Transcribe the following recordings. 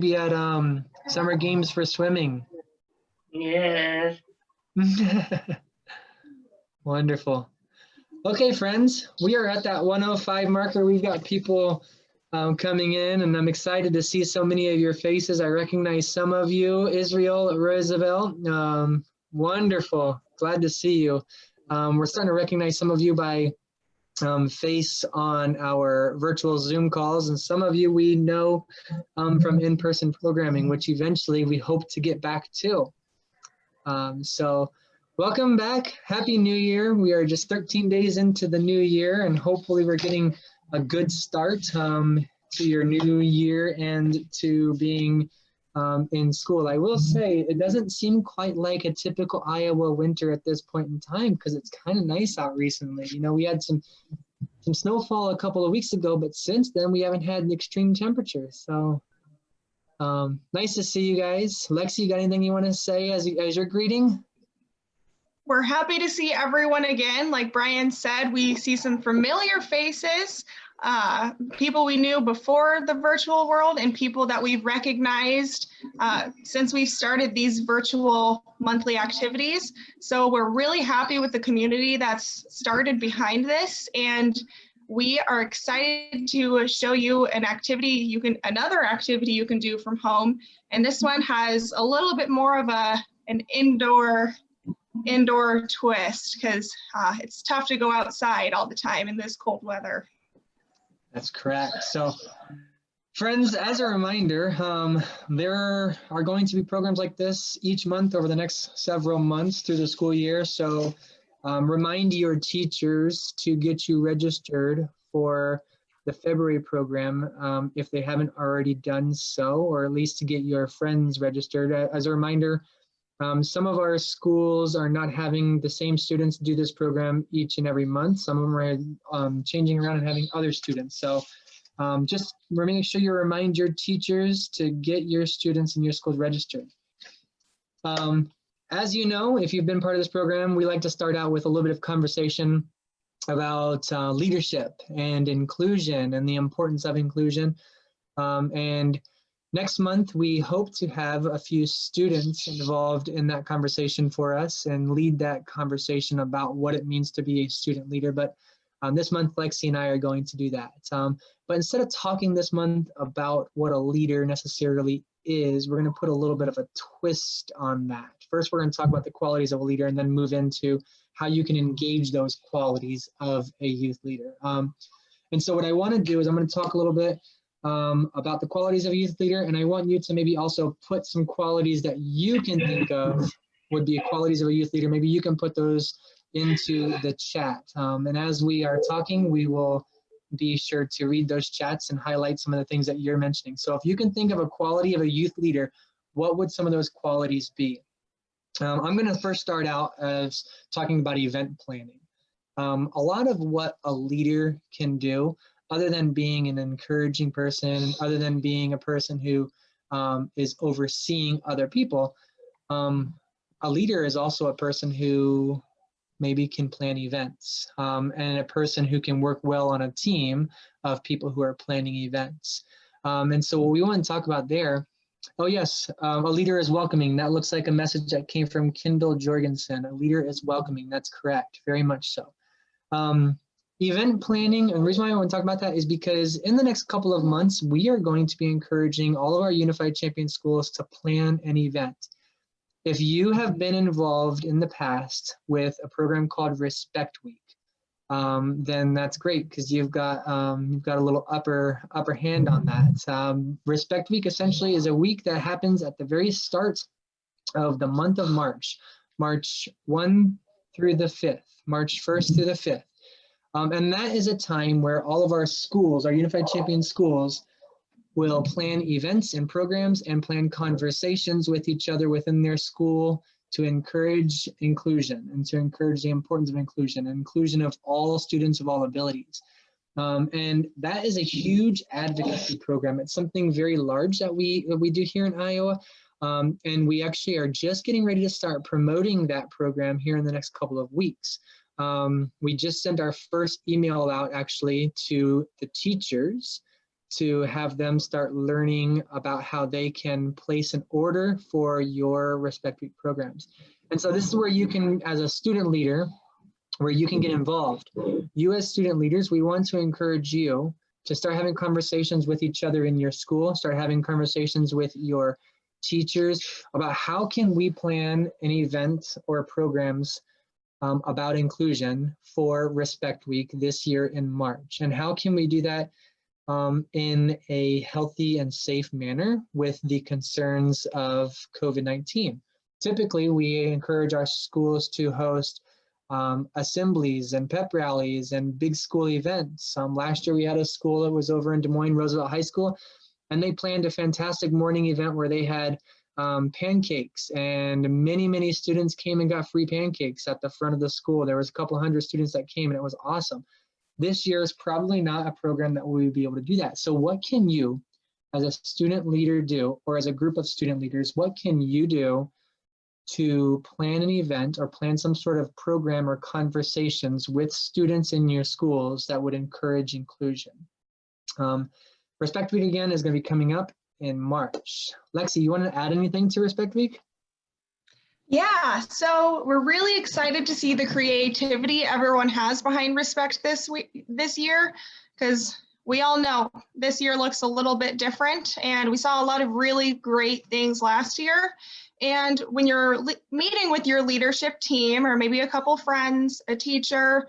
be at summer games for swimming. Yes. Wonderful. Okay, friends, we are at that 105 marker. We've got people coming in, and I'm excited to see so many of your faces. I recognize some of you. Israel, Roosevelt, wonderful. Glad to see you. We're starting to recognize some of you by face on our virtual Zoom calls, and some of you we know from in-person programming, which eventually we hope to get back to. So welcome back. Happy New Year. We are just 13 days into the new year, and hopefully we're getting a good start to your new year and to being in school. I will say it doesn't seem quite like a typical Iowa winter at this point in time because it's kind of nice out recently. You know, we had some snowfall a couple of weeks ago, but since then we haven't had an extreme temperature. So nice to see you guys. Lexi, you got anything you want to say as your greeting? We're happy to see everyone again. Like Brian said, we see some familiar faces, people we knew before the virtual world and people that we've recognized since we've started these virtual monthly activities. So we're really happy with the community that's started behind this, and we are excited to show you another activity you can do from home. And this one has a little bit more of an indoor twist because it's tough to go outside all the time in this cold weather. That's correct. So friends, as a reminder, there are going to be programs like this each month over the next several months through the school year. So remind your teachers to get you registered for the February program if they haven't already done so, or at least to get your friends registered. As a reminder, some of our schools are not having the same students do this program each and every month. Some of them are changing around and having other students. So just make sure you remind your teachers to get your students in your schools registered. As you know, if you've been part of this program, we like to start out with a little bit of conversation about leadership and inclusion and the importance of inclusion. And next month, we hope to have a few students involved in that conversation for us and lead that conversation about what it means to be a student leader. But this month, Lexi and I are going to do that. But instead of talking this month about what a leader necessarily is, we're going to put a little bit of a twist on that. First, we're going to talk about the qualities of a leader and then move into how you can engage those qualities of a youth leader. And so what I want to do is I'm going to talk a little bit about the qualities of a youth leader, and I want you to maybe also put some qualities that you can think of would be qualities of a youth leader. Maybe you can put those into the chat. And as we are talking, we will be sure to read those chats and highlight some of the things that you're mentioning. So if you can think of a quality of a youth leader, what would some of those qualities be? I'm going to first start out as talking about event planning. A lot of what a leader can do, other than being an encouraging person, other than being a person who is overseeing other people, a leader is also a person who maybe can plan events and a person who can work well on a team of people who are planning events. And so what we want to talk about there, oh yes, a leader is welcoming. That looks like a message that came from Kendall Jorgensen. A leader is welcoming, that's correct, very much so. Event planning, and the reason why I want to talk about that is because in the next couple of months, we are going to be encouraging all of our Unified Champion schools to plan an event. If you have been involved in the past with a program called Respect Week, then that's great because you've got a little upper hand on that. Respect Week essentially is a week that happens at the very start of the month of March, March 1 through the 5th, March 1st through the 5th. And that is a time where all of our schools, our Unified Champion schools, will plan events and programs and plan conversations with each other within their school to encourage inclusion and to encourage the importance of inclusion of all students of all abilities. And that is a huge advocacy program. It's something very large that we do here in Iowa. And we actually are just getting ready to start promoting that program here in the next couple of weeks. We just sent our first email out actually to the teachers to have them start learning about how they can place an order for your Respect Week programs. And so this is where you can, as a student leader, where you can get involved. You as student leaders, we want to encourage you to start having conversations with each other in your school, start having conversations with your teachers about how can we plan an event or programs about inclusion for Respect Week this year in March. And how can we do that in a healthy and safe manner with the concerns of COVID-19. Typically, we encourage our schools to host assemblies and pep rallies and big school events. Last year, we had a school that was over in Des Moines, Roosevelt High School, and they planned a fantastic morning event where they had pancakes, and many students came and got free pancakes at the front of the school. There was a couple hundred students that came, and it was awesome. This year is probably not a program that we would be able to do that. So what can you, as a student leader, do, or as a group of student leaders, what can you do to plan an event or plan some sort of program or conversations with students in your schools that would encourage inclusion? Respect Week again is going to be coming up in March. Lexi, you want to add anything to Respect Week? Yeah, so we're really excited to see the creativity everyone has behind Respect this year, because we all know this year looks a little bit different, and we saw a lot of really great things last year. And when you're meeting with your leadership team, or maybe a couple friends, a teacher,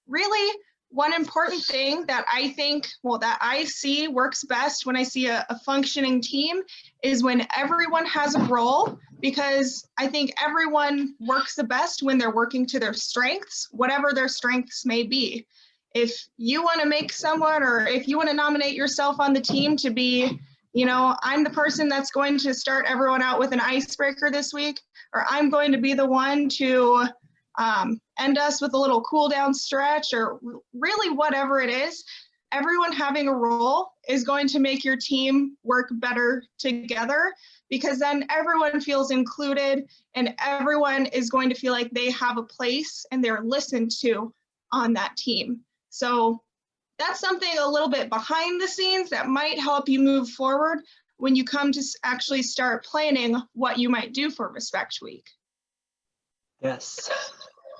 really one important thing that I think, well, that I see works best when I see a functioning team is when everyone has a role, because I think everyone works the best when they're working to their strengths, whatever their strengths may be. If you want to make someone, or if you want to nominate yourself on the team to be, you know, I'm the person that's going to start everyone out with an icebreaker this week, or I'm going to be the one to end us with a little cool down stretch, or really whatever it is, everyone having a role is going to make your team work better together, because then everyone feels included and everyone is going to feel like they have a place and they're listened to on that team. So that's something a little bit behind the scenes that might help you move forward when you come to actually start planning what you might do for Respect Week. Yes,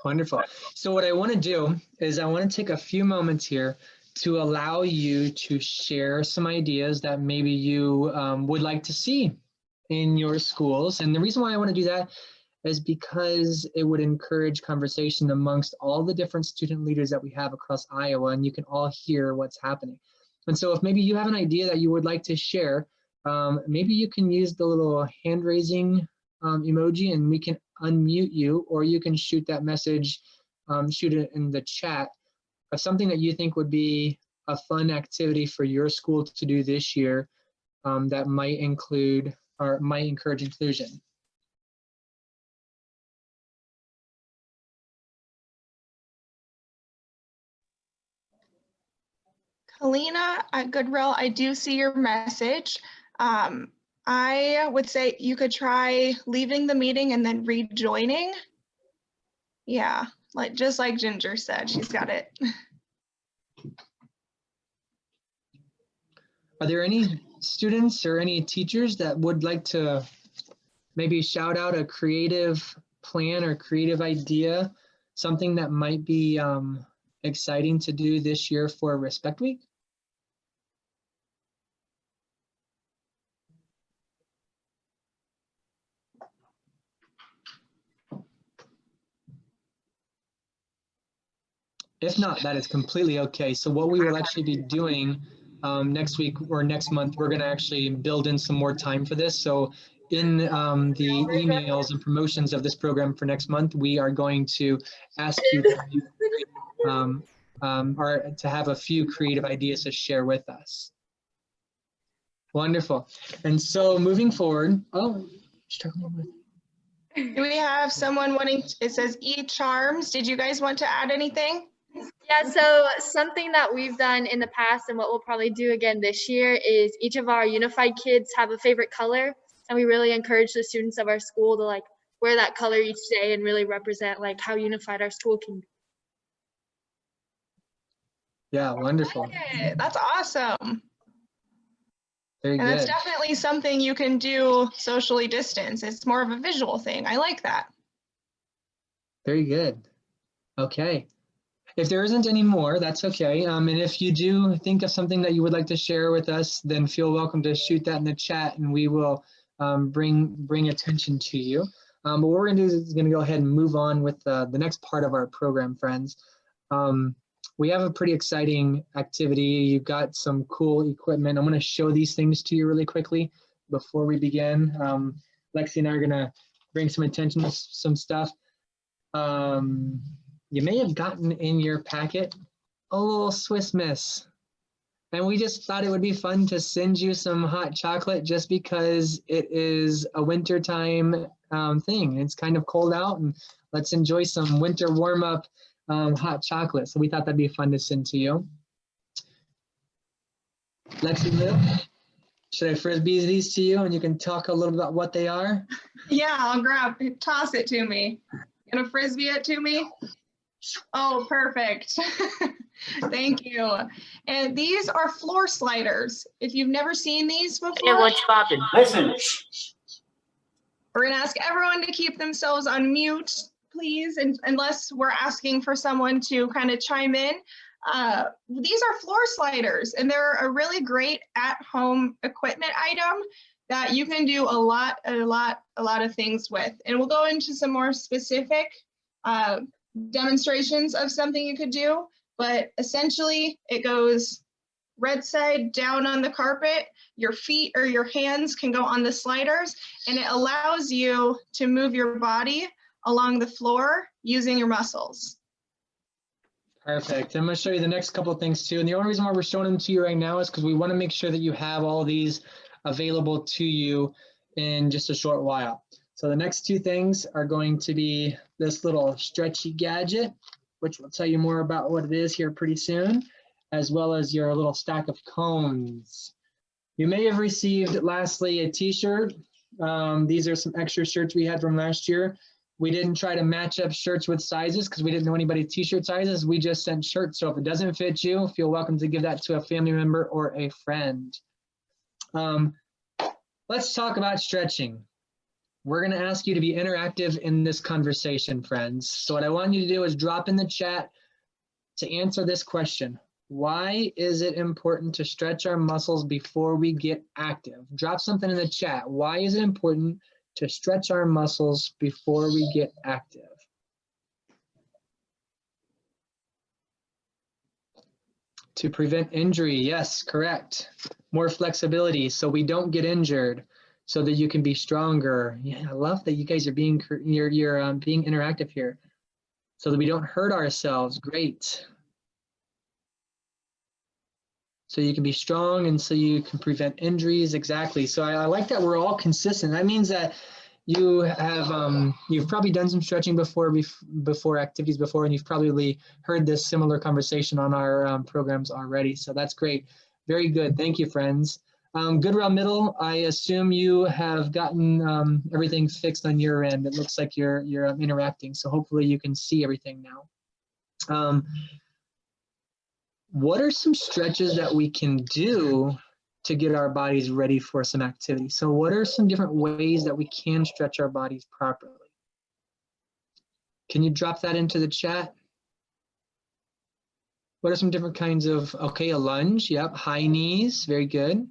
wonderful. So what I want to do is I want to take a few moments here to allow you to share some ideas that maybe you would like to see in your schools. And the reason why I want to do that is because it would encourage conversation amongst all the different student leaders that we have across Iowa, and you can all hear what's happening. And so if maybe you have an idea that you would like to share, maybe you can use the little hand raising emoji and we can unmute you, or you can shoot that message, shoot it in the chat of something that you think would be a fun activity for your school to do this year that might include or might encourage inclusion. Kalina at Goodwill, I do see your message. I would say you could try leaving the meeting and then rejoining. Yeah, just like Ginger said, she's got it. Are there any students or any teachers that would like to maybe shout out a creative plan or creative idea, something that might be exciting to do this year for Respect Week? If not, that is completely okay. So what we will actually be doing next week or next month, we're going to actually build in some more time for this. So in the emails and promotions of this program for next month, we are going to ask you to, or to have a few creative ideas to share with us. Wonderful. And so moving forward, struggling with. Do we have someone wanting, it says E-Charms. Did you guys want to add anything? Yeah, so something that we've done in the past and what we'll probably do again this year is each of our unified kids have a favorite color, and we really encourage the students of our school to wear that color each day and really represent how unified our school can be. Yeah, wonderful. That's awesome. Very And that's good. definitely something you can do socially distanced. It's more of a visual thing. I like that. Very good. Okay. If there isn't any more, that's okay. And if you do think of something that you would like to share with us, then feel welcome to shoot that in the chat, and we will bring attention to you. But what we're going to do is going to go ahead and move on with the next part of our program, friends. We have a pretty exciting activity. You've got some cool equipment. I'm going to show these things to you really quickly before we begin. Lexi and I are going to bring some attention to some stuff. You may have gotten in your packet a little Swiss Miss. And we just thought it would be fun to send you some hot chocolate just because it is a wintertime thing. It's kind of cold out, and let's enjoy some winter warm-up hot chocolate. So we thought that'd be fun to send to you. Lexi, should I frisbee these to you and you can talk a little about what they are? Yeah, I'll toss it to me. Gonna frisbee it to me? Oh, perfect. Thank you. And these are floor sliders. If you've never seen these before, Hey, what's poppin'? Listen. we're gonna ask everyone to keep themselves on mute, please, unless we're asking for someone to kind of chime in. These are floor sliders, and they're a really great at-home equipment item that you can do a lot of things with. And we'll go into some more specific demonstrations of something you could do, but essentially it goes red side down on the carpet, your feet or your hands can go on the sliders, and it allows you to move your body along the floor using your muscles. Perfect. I'm going to show you the next couple of things too. And the only reason why we're showing them to you right now is because we want to make sure that you have all of these available to you in just a short while. So the next two things are going to be this little stretchy gadget, which will tell you more about what it is here pretty soon, as well as your little stack of cones. You may have received, lastly, a t-shirt. These are some extra shirts we had from last year. We didn't try to match up shirts with sizes because we didn't know anybody's t-shirt sizes. We just sent shirts. So if it doesn't fit you, feel welcome to give that to a family member or a friend. Let's talk about stretching. We're going to ask you to be interactive in this conversation, friends. So what I want you to do is drop in the chat to answer this question. Why is it important to stretch our muscles before we get active? Drop something in the chat. Why is it important to stretch our muscles before we get active? To prevent injury, yes, correct. More flexibility so we don't get injured, so that you can be stronger. Yeah, I love that you guys are being being interactive here, so that we don't hurt ourselves. Great. So you can be strong and so you can prevent injuries. Exactly. So I like that we're all consistent. That means that you have you've probably done some stretching before activities before, and you've probably heard this similar conversation on our programs already. So that's great. Very good. Thank you, friends. Goodwill Middle, I assume you have gotten everything fixed on your end. It looks like you're interacting, so hopefully you can see everything now. What are some stretches that we can do to get our bodies ready for some activity? So what are some different ways that we can stretch our bodies properly? Can you drop that into the chat? What are some different kinds of, okay, a lunge, yep, high knees, very good.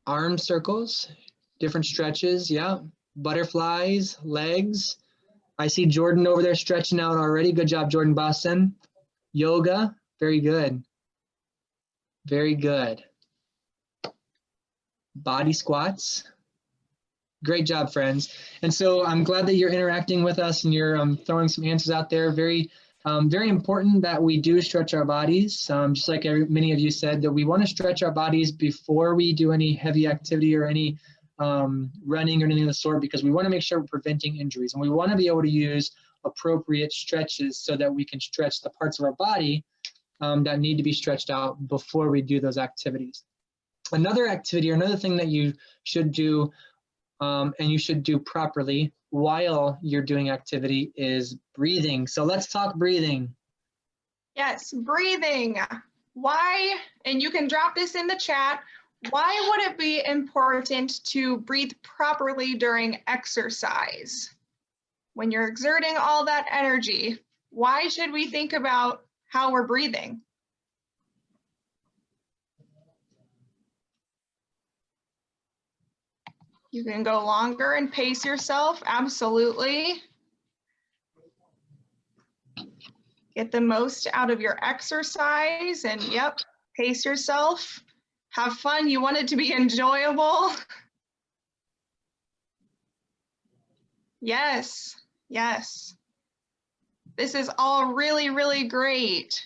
Arm circles, different stretches, yeah. Butterflies, legs. I see Jordan over there stretching out already. Good job, Jordan Boston. Yoga, very good. Very good. Body squats. Great job, friends. And so I'm glad that you're interacting with us and you're throwing some answers out there. Very important that we do stretch our bodies. Just like many of you said, that we want to stretch our bodies before we do any heavy activity or any running or anything of the sort, because we want to make sure we're preventing injuries. And we want to be able to use appropriate stretches so that we can stretch the parts of our body that need to be stretched out before we do those activities. Another activity or another thing that you should do and you should do properly while you're doing activity is breathing. So let's talk breathing. Yes, breathing. Why, and you can drop this in the chat, why would it be important to breathe properly during exercise? When you're exerting all that energy, why should we think about how we're breathing? You can go longer and pace yourself, absolutely. Get the most out of your exercise and yep, pace yourself. Have fun, you want it to be enjoyable. Yes, yes. This is all really, really great.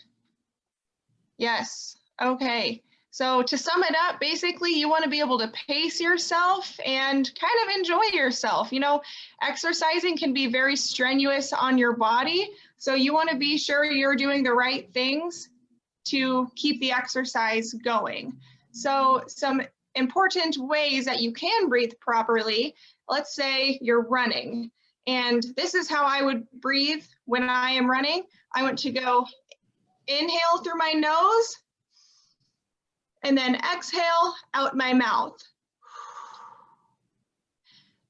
Yes, okay. So to sum it up, basically you want to be able to pace yourself and kind of enjoy yourself. You know, exercising can be very strenuous on your body. So you want to be sure you're doing the right things to keep the exercise going. So some important ways that you can breathe properly, let's say you're running. And this is how I would breathe when I am running. I want to go inhale through my nose and then exhale out my mouth.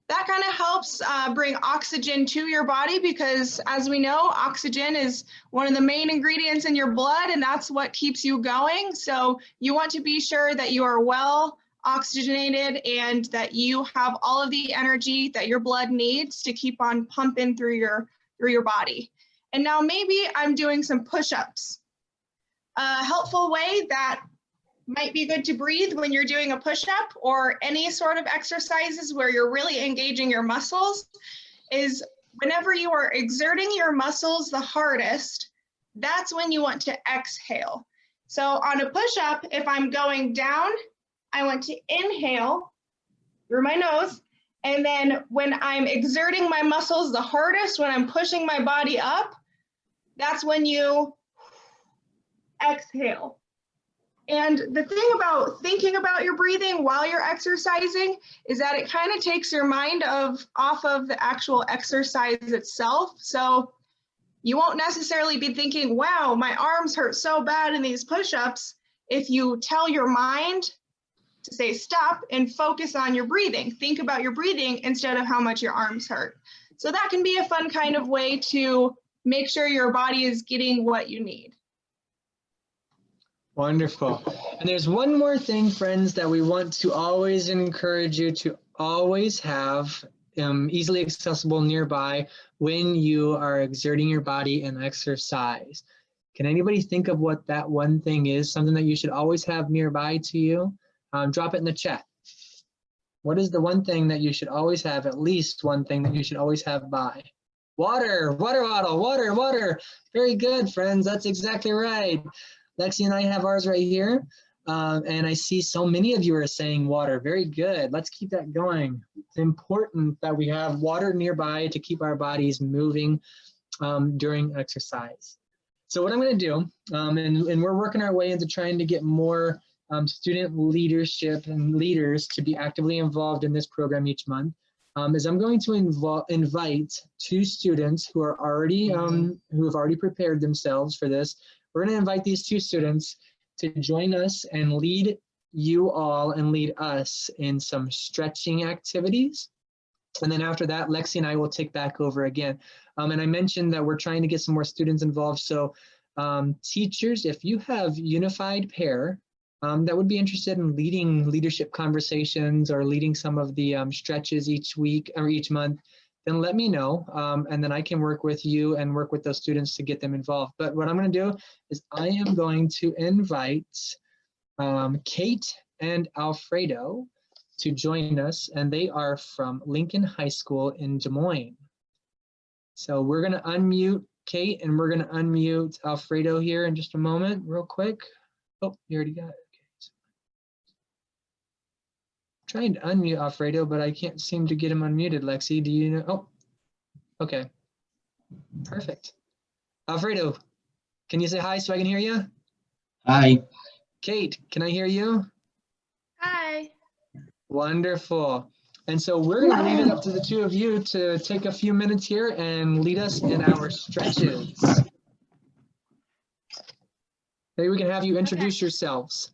That kind of helps bring oxygen to your body because as we know, oxygen is one of the main ingredients in your blood and that's what keeps you going. So you want to be sure that you are well oxygenated and that you have all of the energy that your blood needs to keep on pumping through your body. And now maybe I'm doing some push-ups. A helpful way that might be good to breathe when you're doing a push-up or any sort of exercises where you're really engaging your muscles is whenever you are exerting your muscles the hardest, that's when you want to exhale. So on a push-up, if I'm going down, I want to inhale through my nose. And then when I'm exerting my muscles the hardest, when I'm pushing my body up, that's when you exhale. And the thing about thinking about your breathing while you're exercising is that it kind of takes your mind off of the actual exercise itself. So you won't necessarily be thinking, wow, my arms hurt so bad in these push-ups. If you tell your mind to say stop and focus on your breathing, think about your breathing instead of how much your arms hurt. So that can be a fun kind of way to make sure your body is getting what you need. Wonderful. And there's one more thing, friends, that we want to always encourage you to always have easily accessible nearby when you are exerting your body in exercise. Can anybody think of what that one thing is, something that you should always have nearby to you? Drop it in the chat. What is the one thing that you should always have, at least one thing that you should always have by? Water, water bottle, water, water. Very good, friends. That's exactly right. Lexi and I have ours right here. And I see so many of you are saying water. Very good. Let's keep that going. It's important that we have water nearby to keep our bodies moving during exercise. So what I'm going to do, and we're working our way into trying to get more student leadership and leaders to be actively involved in this program each month, is I'm going to invite two students who are already who have already prepared themselves for this. We're going to invite these two students to join us and lead you all and lead us in some stretching activities. And then after that, Lexi and I will take back over again. And I mentioned that we're trying to get some more students involved. So teachers, if you have unified pair that would be interested in leading leadership conversations or leading some of the stretches each week or each month, then let me know, and then I can work with you and work with those students to get them involved. But what I'm going to do is I am going to invite Kate and Alfredo to join us, and they are from Lincoln High School in Des Moines. So we're going to unmute Kate and we're going to unmute Alfredo here in just a moment, real quick. Oh, you already got it. Trying to unmute Alfredo, but I can't seem to get him unmuted. Lexi, do you know? Oh, okay. Perfect. Alfredo, can you say hi so I can hear you? Hi. Kate, can I hear you? Hi. Wonderful. And so we're going to leave it up to the two of you to take a few minutes here and lead us in our stretches. Maybe we can have you introduce yourselves.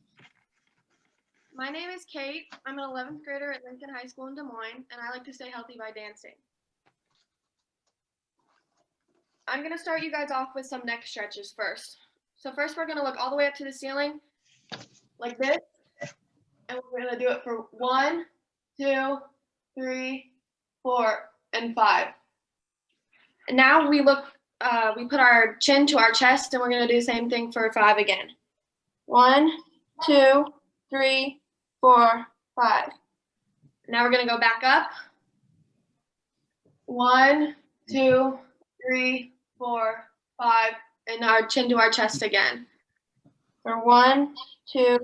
My name is Kate. I'm an 11th grader at Lincoln High School in Des Moines, and I like to stay healthy by dancing. I'm going to start you guys off with some neck stretches first. So first we're going to look all the way up to the ceiling like this, and we're going to do it for 1, 2, 3, 4, and 5. And now we look, we put our chin to our chest, and we're going to do the same thing for 5 again. 1, 2, 3, 4, 5. Now we're going to go back up. 1, 2, 3, 4, 5, and our chin to our chest again. For 1, 2,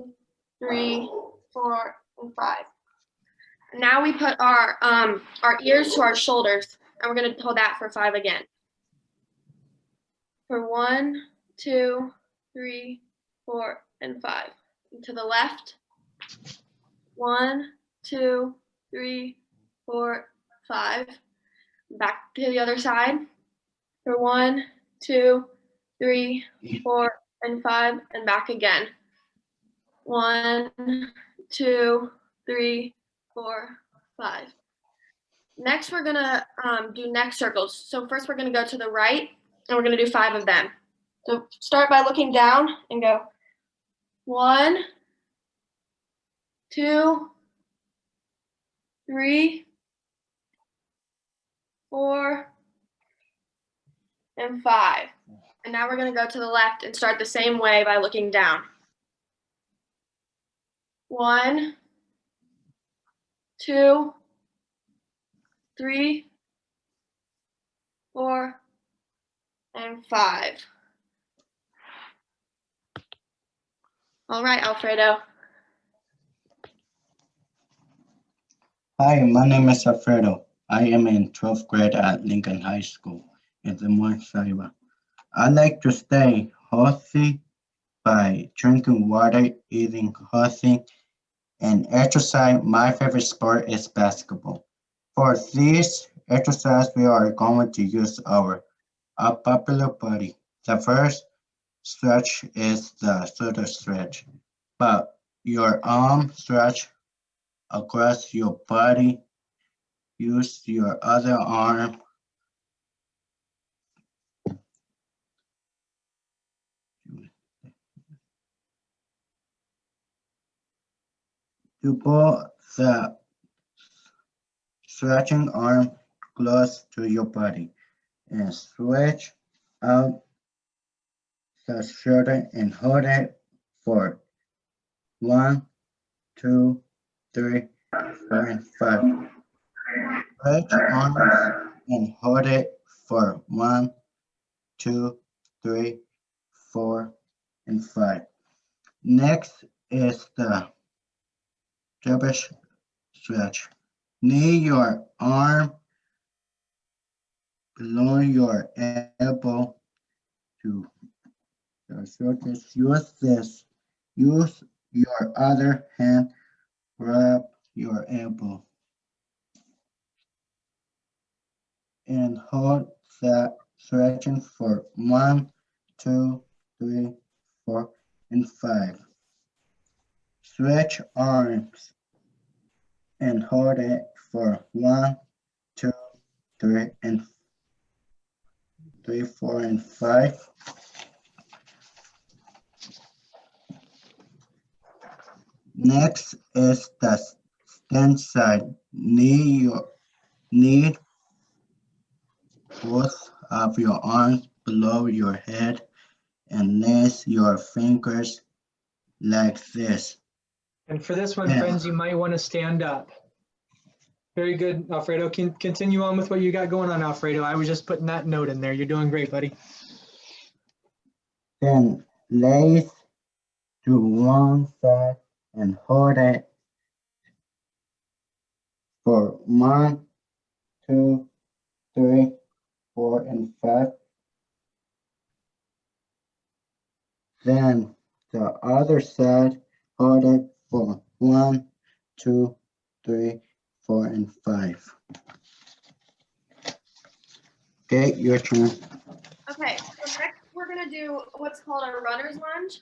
3, 4, and 5. Now we put our ears to our shoulders, and we're going to hold that for 5 again. For 1, 2, 3, 4, and 5. And to the left. 1, 2, 3, 4, 5. Back to the other side. For 1, 2, 3, 4, and 5, and back again. 1, 2, 3, 4, 5. Next, we're gonna do neck circles. So first, we're gonna go to the right, and we're gonna do 5 of them. So start by looking down and go 1, 2, 3, 4, and 5. And now we're going to go to the left and start the same way by looking down. 1, 2, 3, 4, and 5. All right, Alfredo. Hi, my name is Alfredo. I am in 12th grade at Lincoln High School in Des Moines, Iowa. I like to stay healthy by drinking water, eating healthy, and exercise. My favorite sport is basketball. For this exercise, we are going to use our upper body. The first stretch is the shoulder stretch, but your arm stretch across your body. Use your other arm to pull the stretching arm close to your body and stretch out the shoulder and hold it for 1, 2, 3, 4, and 5. Stretch arms and hold it for 1, 2, 3, 4, and 5. Next is the double stretch. Knee your arm below your elbow to the shoulders. Use your other hand, grab your elbow and hold that stretching for 1, 2, 3, 4, and 5. Stretch arms and hold it for 1, 2, 3, and 3, 4, and 5. Next is the stand side. Knee both of your arms below your head and lace your fingers like this. And for this one, Yeah. friends, you might want to stand up. Very good, Alfredo. Can continue on with what you got going on, Alfredo. I was just putting that note in there. You're doing great, buddy. Then lace to one side and hold it for 1, 2, 3, 4, and 5. Then the other side, hold it for 1, 2, 3, 4, and 5. Okay, your turn. Okay, so next we're gonna do what's called a runner's lunge.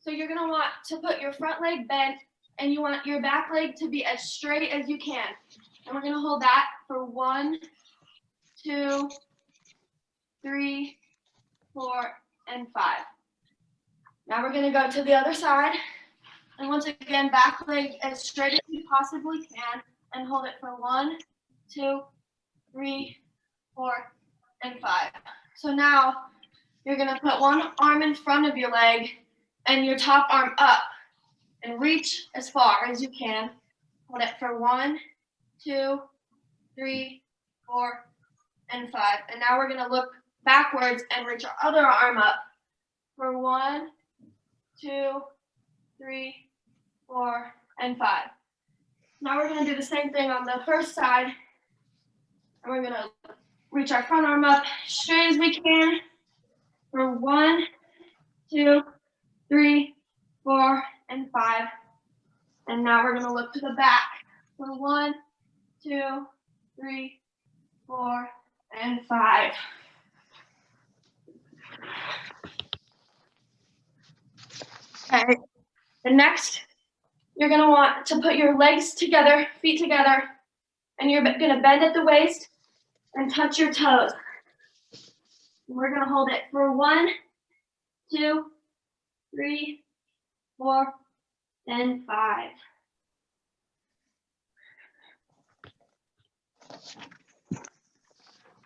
So you're gonna want to put your front leg bent and you want your back leg to be as straight as you can. And we're gonna hold that for 1, 2, 3, 4, and 5. Now we're gonna go to the other side. And once again, back leg as straight as you possibly can and hold it for 1, 2, 3, 4, and 5. So now you're gonna put one arm in front of your leg and your top arm up and reach as far as you can. Hold it for 1, 2, 3, 4, and 5. And now we're gonna look backwards and reach our other arm up for 1, 2, 3, 4, and 5. Now we're gonna do the same thing on the first side. And we're gonna reach our front arm up straight as we can for 1, 2, 3, 4, and 5. And now we're gonna look to the back for 1, 2, 3, 4, and 5. Okay, and next, you're gonna want to put your legs together, feet together, and you're gonna bend at the waist and touch your toes. We're gonna hold it for 1, 2, 3, 4, and 5.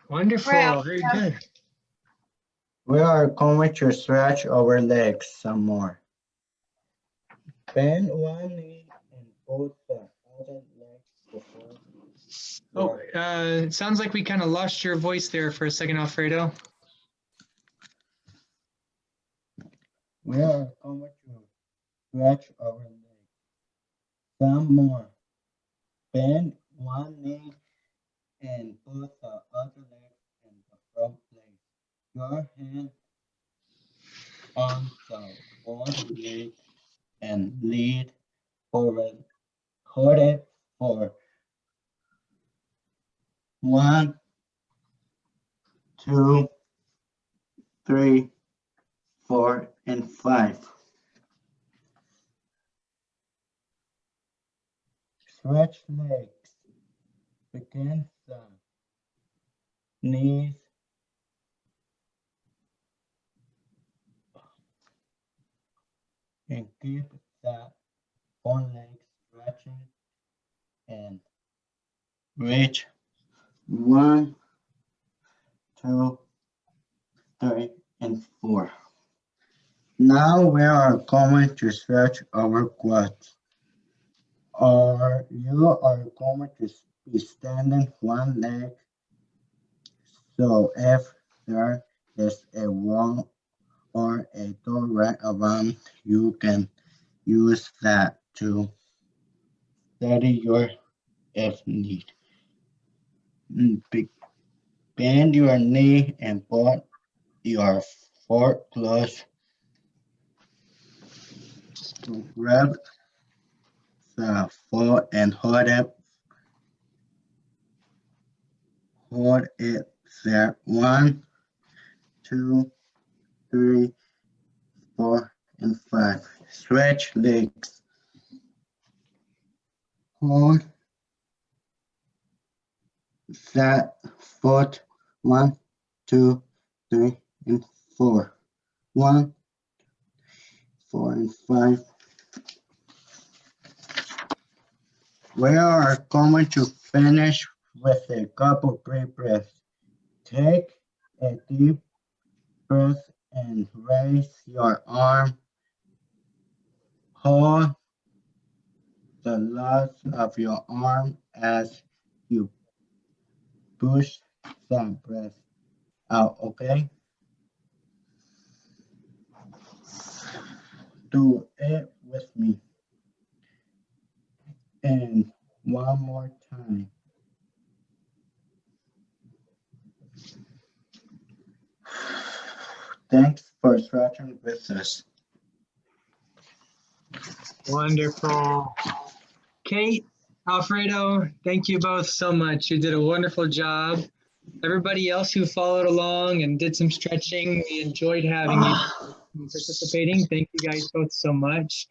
Wonderful, Right. very good. We are going to stretch our legs some more. Bend one knee and put the other leg before. Oh, it sounds like we kind of lost your voice there for a second, Alfredo. We are going to stretch our legs some more. Bend one knee and put the other leg in the front place. Your hand on the one leg and lead forward. Hold it for 1, 2, 3, 4, and 5. Stretch legs. Begin the knees and keep that one leg stretching and reach 1, 2, 3, and 4. Now we are going to stretch our quads. You are going to be standing one leg. So if there is a wall or a door right around, you can use that to steady your if need. Bend your knee and put your foot close to grab the foot and hold it there. 1, 2, 3, 4, and 5. Stretch legs. Hold that foot. 1, 2, 3, and 4. 1, 4, and 5. We are going to finish with a couple deep breaths. Take a deep breath and raise your arm. Hold the loss of your arm as you push the breath out, okay? Do it with me. And one more time. Thanks for stretching with us. Wonderful. Kate, Alfredo, thank you both so much. You did a wonderful job. Everybody else who followed along and did some stretching, we enjoyed having you participating. Thank you guys both so much.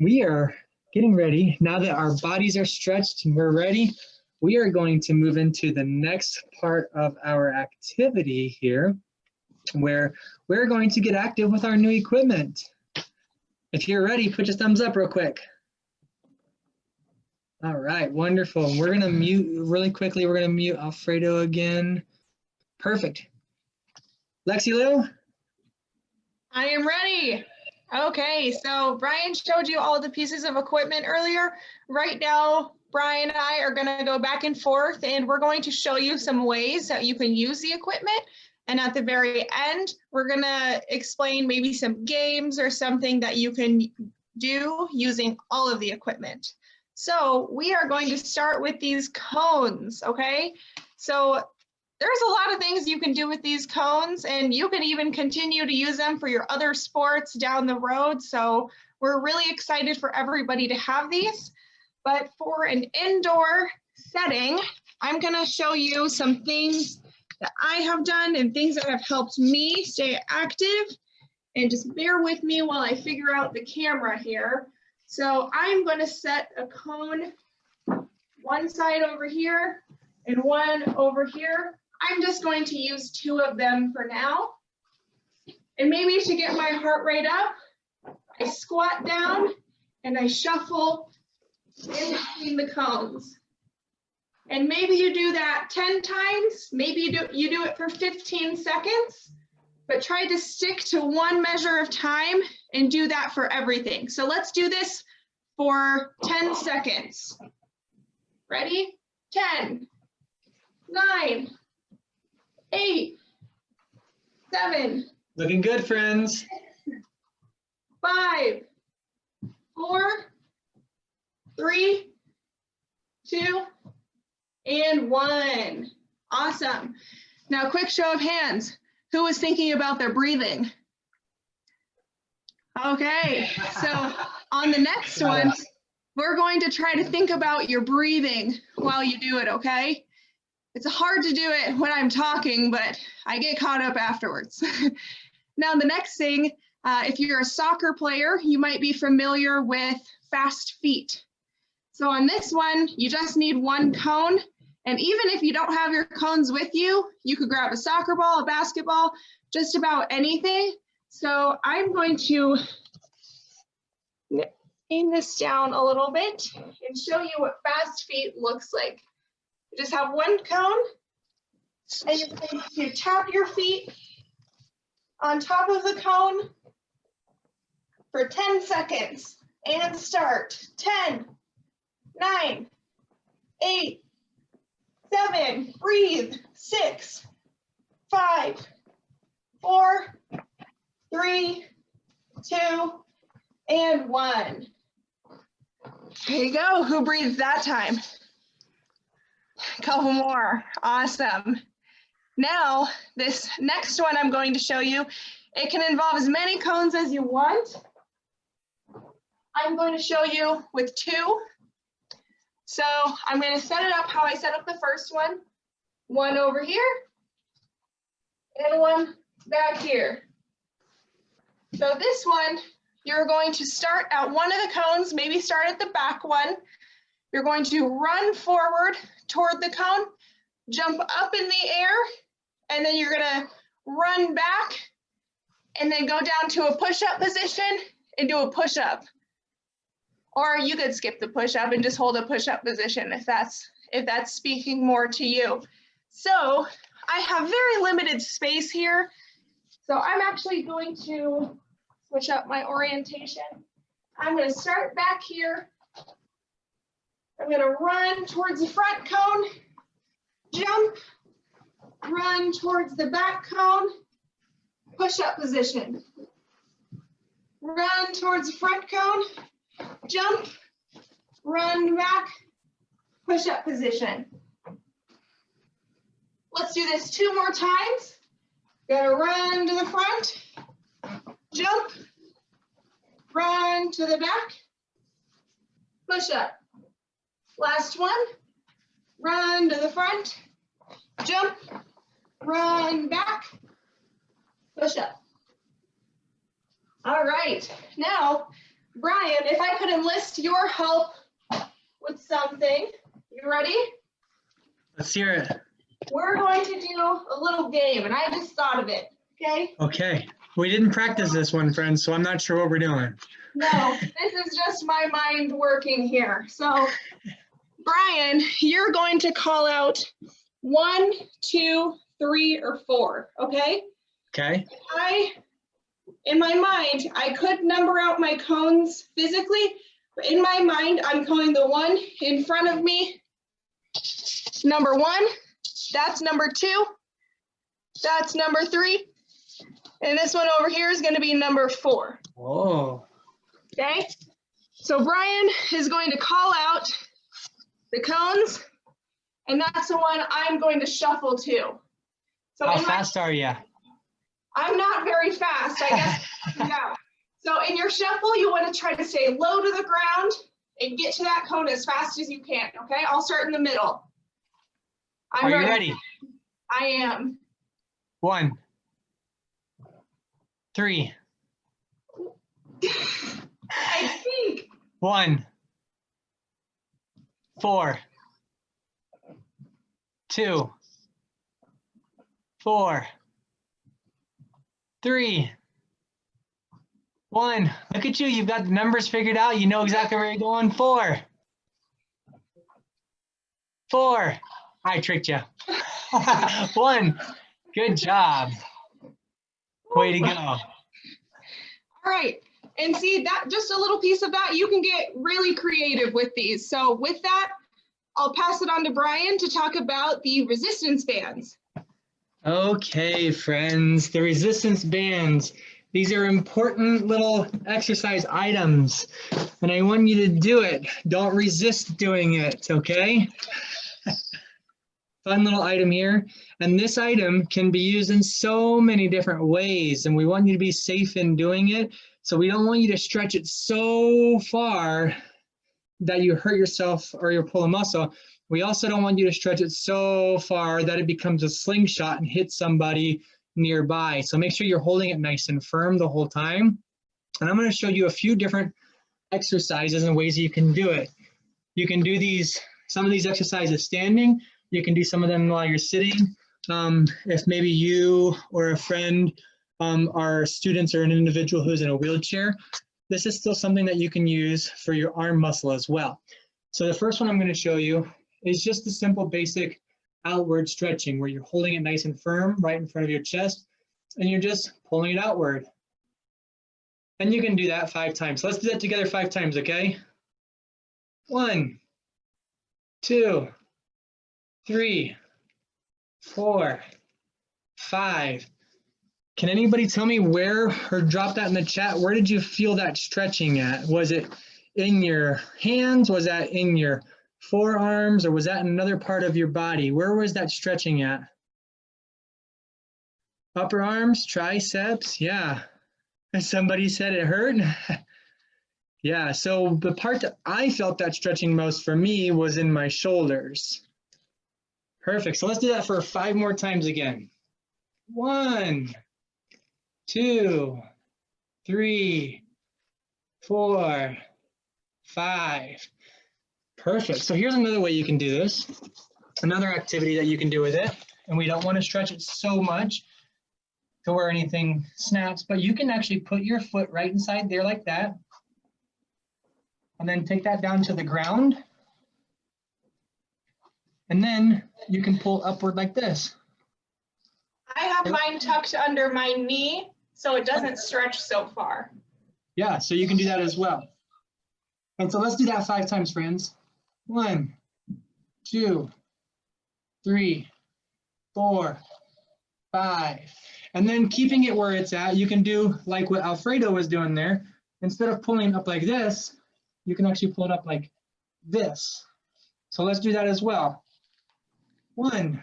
We are getting ready. Now that our bodies are stretched and we're ready, we are going to move into the next part of our activity here, where we're going to get active with our new equipment. If you're ready, put your thumbs up real quick. All right, wonderful. We're gonna mute really quickly. We're gonna mute Alfredo again. Perfect. Lexi Lou? I am ready. Okay, so Brian showed you all the pieces of equipment earlier. Right now, Brian and I are gonna go back and forth and we're going to show you some ways that you can use the equipment. And at the very end, we're gonna explain maybe some games or something that you can do using all of the equipment. So we are going to start with these cones, okay? So there's a lot of things you can do with these cones and you can even continue to use them for your other sports down the road. So we're really excited for everybody to have these. But for an indoor setting, I'm gonna show you some things that I have done and things that have helped me stay active. And just bear with me while I figure out the camera here. So I'm going to set a cone one side over here and one over here. I'm just going to use two of them for now. And maybe to get my heart rate up, I squat down and I shuffle in between the cones. And maybe you do that 10 times, maybe you do it for 15 seconds, but try to stick to one measure of time and do that for everything. So let's do this for 10 seconds. Ready? 10, 9, 8, 7. Looking good, friends. 5, 4, 3, 2, and 1. Awesome. Now, quick show of hands. Who was thinking about their breathing? Okay, so on the next one, we're going to try to think about your breathing while you do it, okay? It's hard to do it when I'm talking, but I get caught up afterwards. Now, the next thing, if you're a soccer player, you might be familiar with fast feet. So on this one, you just need one cone. And even if you don't have your cones with you, you could grab a soccer ball, a basketball, just about anything. So I'm going to aim this down a little bit and show you what fast feet looks like. You just have one cone and you're going to tap your feet on top of the cone for 10 seconds and start. 10, 9, 8, 7, breathe. 6, 5, 4, 3, 2, and 1. There you go. Who breathed that time? A couple more. Awesome. Now, this next one I'm going to show you, it can involve as many cones as you want. I'm going to show you with 2. So I'm going to set it up how I set up the first one. One over here and one back here. So this one, you're going to start at one of the cones, maybe start at the back one. You're going to run forward toward the cone, jump up in the air, and then you're going to run back and then go down to a push-up position and do a push-up. Or you could skip the push-up and just hold a push-up position if that's speaking more to you. So I have very limited space here. So I'm actually going to switch up my orientation. I'm going to start back here. I'm going to run towards the front cone, jump, run towards the back cone, push-up position. Run towards the front cone, jump, run back, push-up position. Let's do this 2 more times. Gotta run to the front, jump, run to the back, push up. Last one, run to the front, jump, run back, push up. All right, now, Brian, if I could enlist your help with something, you ready? Let's hear it. We're going to do a little game, and I just thought of it, okay? Okay. We didn't practice this one, friends, so I'm not sure what we're doing. No, this is just my mind working here. So, Brian, you're going to call out 1, 2, 3, or 4, okay? Okay. In my mind, I could number out my cones physically, but in my mind, I'm calling the one in front of me number 1. That's number 2. That's number 3. And this one over here is going to be number 4. Oh. Okay? So Brian is going to call out the cones, and that's the one I'm going to shuffle to. So How fast are you? I'm not very fast, I guess. Yeah. So in your shuffle, you want to try to stay low to the ground and get to that cone as fast as you can, okay? I'll start in the middle. Are you ready? I am. 1, 3. I think. 1, 4, 2, 4, 3, 1. Look at you. You've got the numbers figured out. You know exactly where you're going. 4. 4. I tricked you. 1. Good job. Way to go. All right. And see that, just a little piece of that, you can get really creative with these. So with that, I'll pass it on to Brian to talk about the resistance bands. Okay, friends, the resistance bands. These are important little exercise items, and I want you to do it. Don't resist doing it, okay? Fun little item here. And this item can be used in so many different ways, and we want you to be safe in doing it. So we don't want you to stretch it so far that you hurt yourself or you pull a muscle. We also don't want you to stretch it so far that it becomes a slingshot and hits somebody nearby. So make sure you're holding it nice and firm the whole time. And I'm going to show you a few different exercises and ways you can do it. You can do some of these exercises standing. You can do some of them while you're sitting. If maybe you or a friend are students or an individual who's in a wheelchair, this is still something that you can use for your arm muscle as well. So the first one I'm going to show you is just the simple basic outward stretching where you're holding it nice and firm right in front of your chest and you're just pulling it outward. And you can do that 5 times. So let's do that together 5 times, okay? 1, 2, 3, 4, 5. Can anybody tell me where, or drop that in the chat, where did you feel that stretching at? Was it in your hands? Was that in your forearms? Or was that in another part of your body? Where was that stretching at? Upper arms, triceps, yeah. And somebody said it hurt. Yeah, so the part that I felt that stretching most for me was in my shoulders. Perfect, so let's do that for 5 more times again. 1, 2, 3, 4, 5. Perfect. So here's another way you can do this. Another activity that you can do with it. And we don't want to stretch it so much to where anything snaps, but you can actually put your foot right inside there like that. And then take that down to the ground. And then you can pull upward like this. I have mine tucked under my knee, so it doesn't stretch so far. Yeah, so you can do that as well. And so let's do that 5 times, friends. 1, 2, 3, 4, 5. And then keeping it where it's at, you can do like what Alfredo was doing there. Instead of pulling up like this, you can actually pull it up like this. So let's do that as well. 1,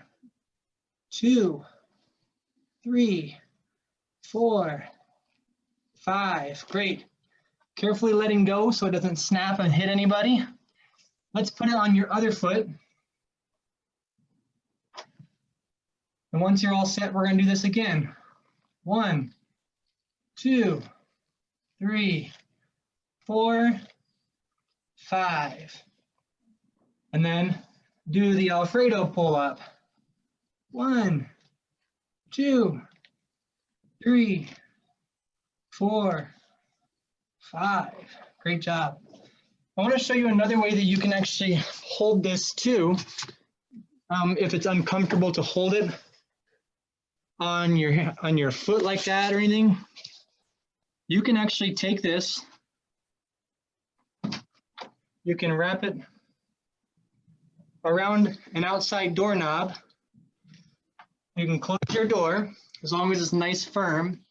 2, 3, 4, 5. Great. Carefully letting go so it doesn't snap and hit anybody. Let's put it on your other foot. And once you're all set, we're gonna do this again. 1, 2, 3, 4, 5. And then do the Alfredo pull-up. 1, 2, 3, 4, 5. Great job. I want to show you another way that you can actually hold this too. If it's uncomfortable to hold it on your foot like that or anything, you can actually take this. You can wrap it around an outside doorknob. You can close your door as long as it's nice firm.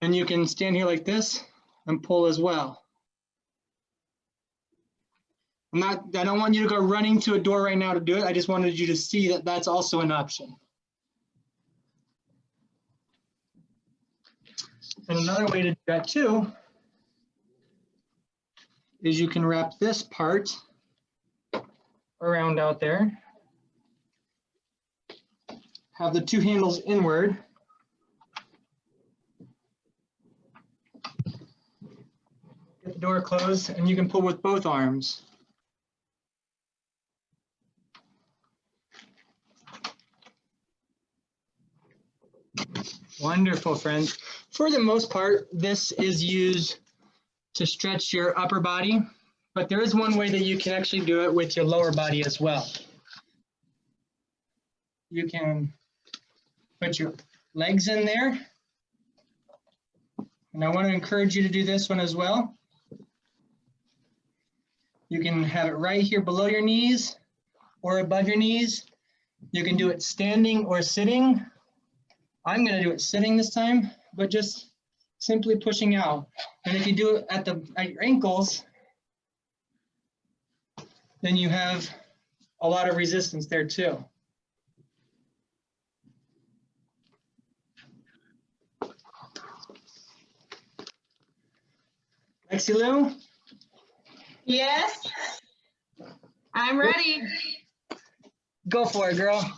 And you can stand here like this and pull as well. I don't want you to go running to a door right now to do it. I just wanted you to see that that's also an option. And another way to do that too is you can wrap this part around out there. Have the two handles inward. Get the door closed and you can pull with both arms. Wonderful, friends. For the most part, this is used to stretch your upper body, but there is one way that you can actually do it with your lower body as well. You can put your legs in there. And I want to encourage you to do this one as well. You can have it right here below your knees or above your knees. You can do it standing or sitting. I'm going to do it sitting this time, but just simply pushing out. And if you do it at your ankles, then you have a lot of resistance there too. Lexi Lou? Yes, I'm ready. Go for it, girl.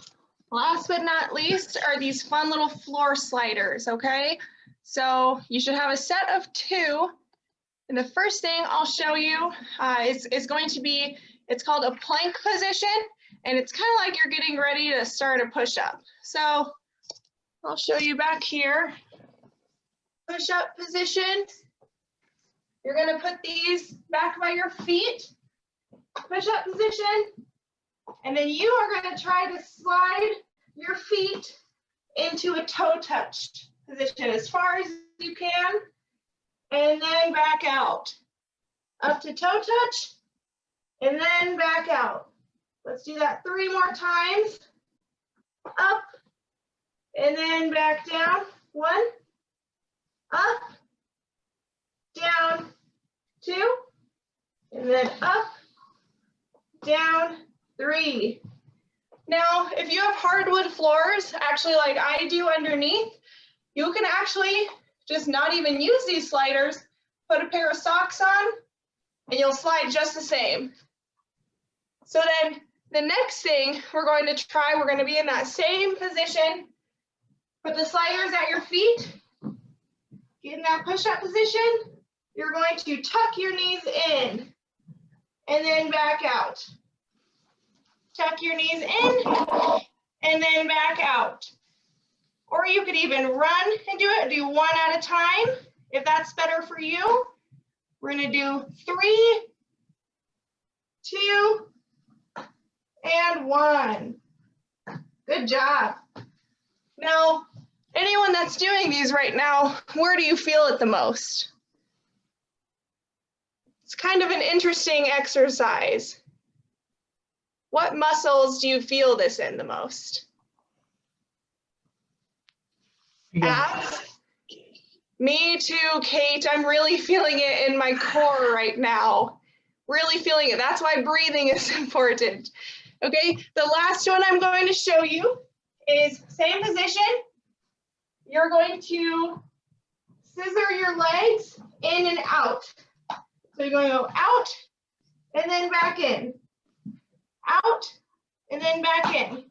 Last but not least are these fun little floor sliders, okay? So you should have a set of 2. And the first thing I'll show you is going to be, it's called a plank position, and it's kind of like you're getting ready to start a push-up. So I'll show you back here. Push-up position. You're gonna put these back by your feet. Push-up position. And then you are going to try to slide your feet into a toe touch position as far as you can, and then back out. Up to toe touch, and then back out. Let's do that 3 more times. Up, and then back down. 1, up, down, 2, and then up, down, 3. Now, if you have hardwood floors, actually like I do underneath, you can actually just not even use these sliders, put a pair of socks on, and you'll slide just the same. So then the next thing we're going to try, we're going to be in that same position. Put the sliders at your feet. Get in that push-up position. You're going to tuck your knees in and then back out. Tuck your knees in and then back out. Or you could even run and do it. Do 1 at a time if that's better for you. We're going to do 3, 2, and 1. Good job. Now, anyone that's doing these right now, where do you feel it the most? It's kind of an interesting exercise. What muscles do you feel this in the most? Abs? Me too, Kate. I'm really feeling it in my core right now. Really feeling it. That's why breathing is important. Okay, the last one I'm going to show you is same position. You're going to scissor your legs in and out. So you're going to go out and then back in. Out and then back in.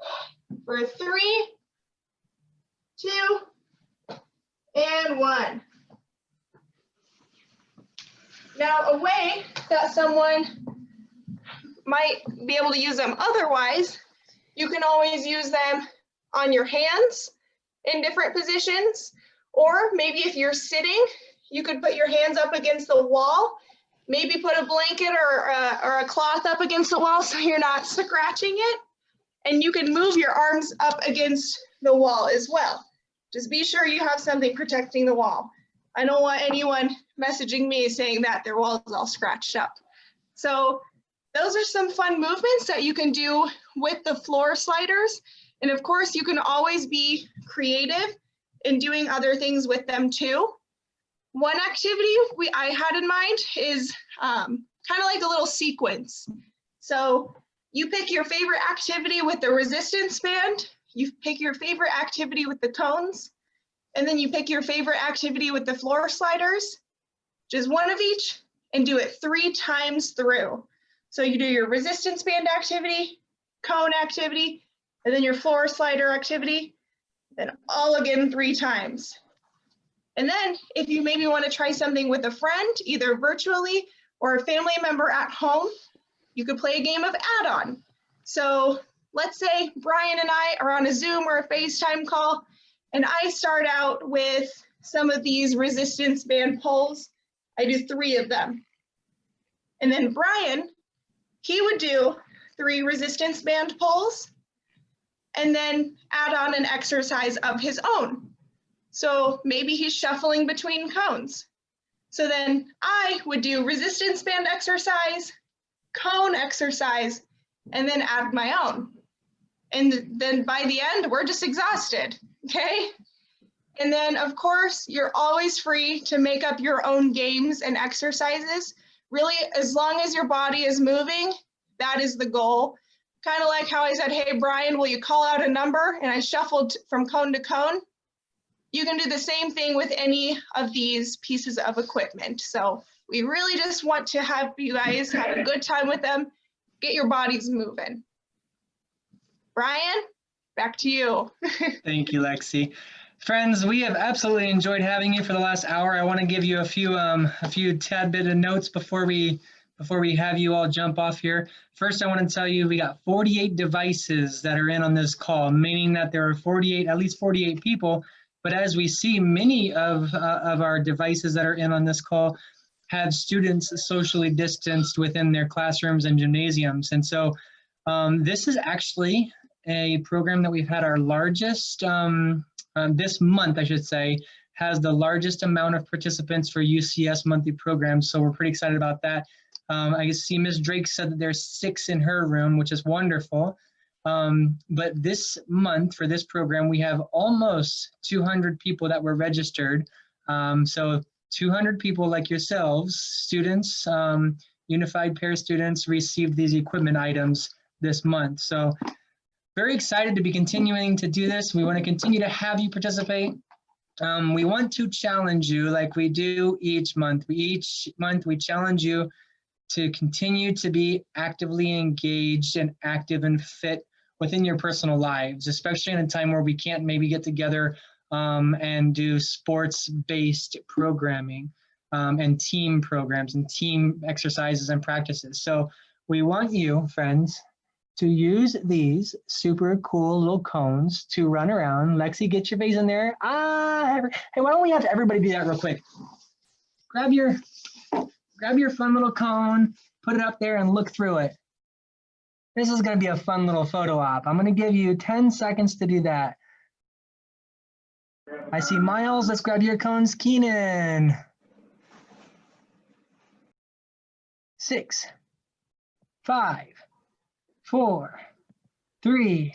For 3, 2, and 1. Now, a way that someone might be able to use them otherwise, you can always use them on your hands in different positions, or maybe if you're sitting, you could put your hands up against the wall, maybe put a blanket or a cloth up against the wall so you're not scratching it, and you can move your arms up against the wall as well. Just be sure you have something protecting the wall. I don't want anyone messaging me saying that their wall is all scratched up. So those are some fun movements that you can do with the floor sliders. And of course, you can always be creative in doing other things with them too. One activity I had in mind is kind of like a little sequence. So you pick your favorite activity with the resistance band, you pick your favorite activity with the cones, and then you pick your favorite activity with the floor sliders, just one of each, and do it 3 times through. So you do your resistance band activity, cone activity, and then your floor slider activity, then all again 3 times. And then if you maybe want to try something with a friend, either virtually or a family member at home, you could play a game of add-on. So let's say Brian and I are on a Zoom or a FaceTime call, and I start out with some of these resistance band pulls. I do 3 of them. And then Brian, he would do 3 resistance band pulls and then add on an exercise of his own. So maybe he's shuffling between cones. So then I would do resistance band exercise, cone exercise, and then add my own. And then by the end, we're just exhausted, okay? And then of course, you're always free to make up your own games and exercises. Really, as long as your body is moving, that is the goal. Kind of like how I said, hey, Brian, will you call out a number? And I shuffled from cone to cone. You can do the same thing with any of these pieces of equipment. So we really just want to have you guys have a good time with them, get your bodies moving. Brian, back to you. Thank you, Lexi. Friends, we have absolutely enjoyed having you for the last hour. I want to give you a few tad bit of notes before we have you all jump off here. First, I want to tell you we got 48 devices that are in on this call, meaning that there are at least 48 people. But as we see, many of our devices that are in on this call have students socially distanced within their classrooms and gymnasiums. And so this is actually a program that we've had our largest, this month, I should say, has the largest amount of participants for UCS monthly programs. So we're pretty excited about that. I see Ms. Drake said that there's 6 in her room, which is wonderful. But this month for this program, we have almost 200 people that were registered. So 200 people like yourselves, students, Unified Pair students, received these equipment items this month. So very excited to be continuing to do this. We want to continue to have you participate. We want to challenge you like we do each month. Each month we challenge you to continue to be actively engaged and active and fit within your personal lives, especially in a time where we can't maybe get together and do sports-based programming and team programs and team exercises and practices. So we want you, friends, to use these super cool little cones to run around. Lexi, get your face in there. Hey, why don't we have everybody do that real quick? Grab your fun little cone, put it up there and look through it. This is going to be a fun little photo op. I'm going to give you 10 seconds to do that. I see Miles. Let's grab your cones. Keenan. 6, 5, 4, 3,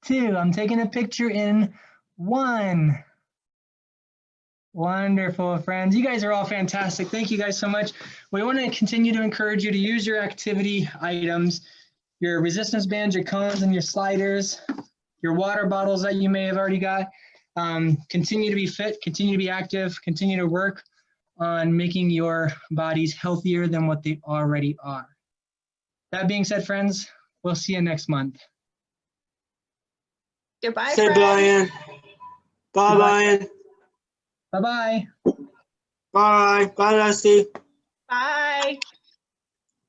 2. I'm taking a picture in 1. Wonderful, friends. You guys are all fantastic. Thank you guys so much. We want to continue to encourage you to use your activity items, your resistance bands, your cones, and your sliders, your water bottles that you may have already got. Continue to be fit, continue to be active, continue to work on making your bodies healthier than what they already are. That being said, friends, we'll see you next month. Goodbye, Say friends. Brian. Bye, Brian. Bye-bye. Bye. Bye, Lassie. Bye.